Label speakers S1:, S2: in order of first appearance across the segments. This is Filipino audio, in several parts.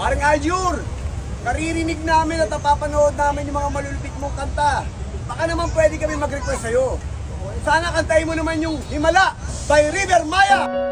S1: Parang Aljur, naririnig namin at napapanood namin yung mga malulupit mong kanta. Baka naman pwede kami mag-request sa'yo. Sana kantahin mo naman yung Himala by River Maya!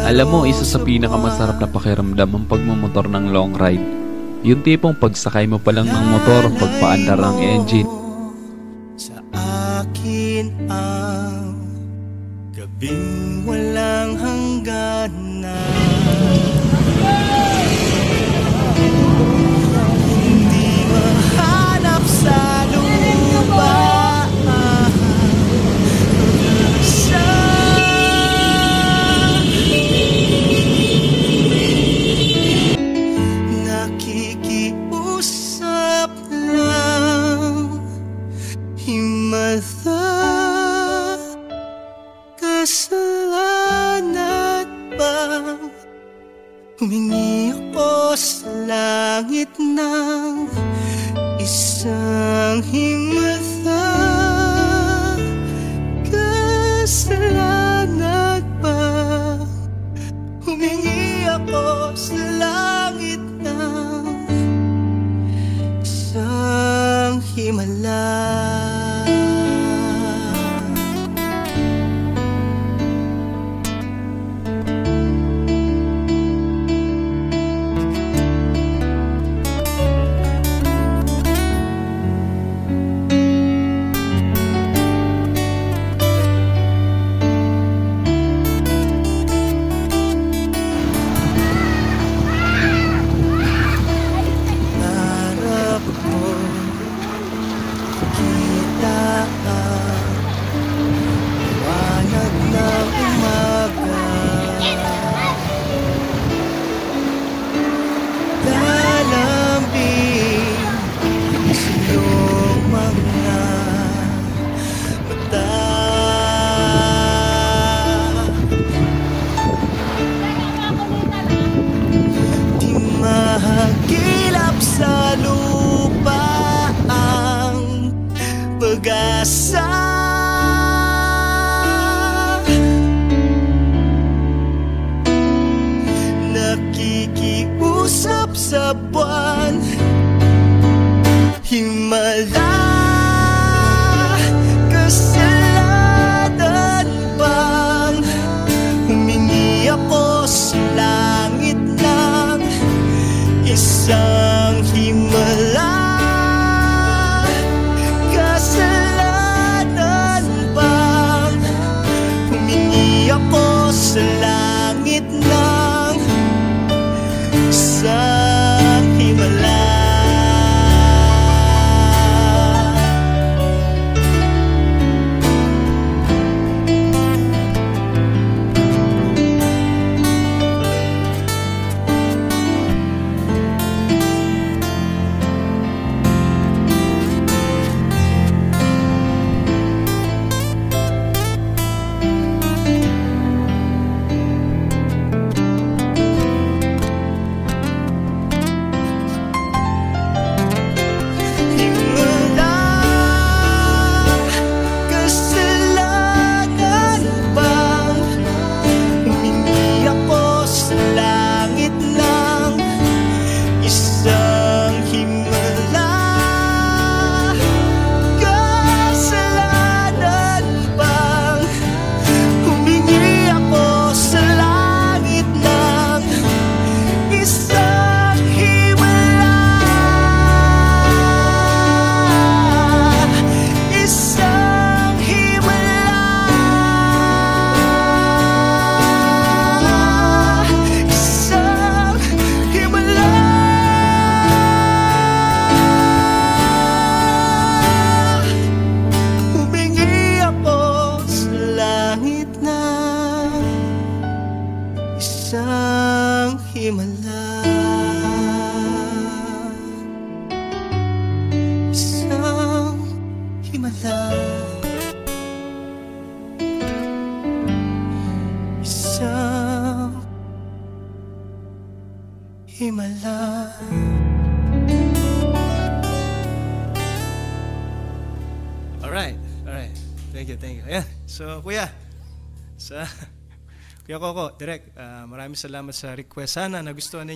S2: Alam mo, isa sa pinakamasarap na pakiramdam ang pagmumotor ng long ride. Yung tipong pagsakay mo pa lang ng motor, pagpaandar ng engine.
S3: Sa akin ang gabing walang hangganan. Hindi mahanap sa lupa. Kasalanan ba? Humingi ako sa langit ng isang himala. Kasalanan ba? Humingi ako sa langit ng isang himala. Mahagilap sa lupa ang pag-asa. Nakikiusap sa buwan, himala. Kasalanan bang humingi ako sa langit ng isang himala? Kasalanan bang humingi ako sa langit ng isang himala? Isang himala, isang himala, isang himala. Alright. Thank you. Ayan. So, Kuya, Kuya Coco, Direk, maraming salamat sa request. Sana nagustuhan ninyo.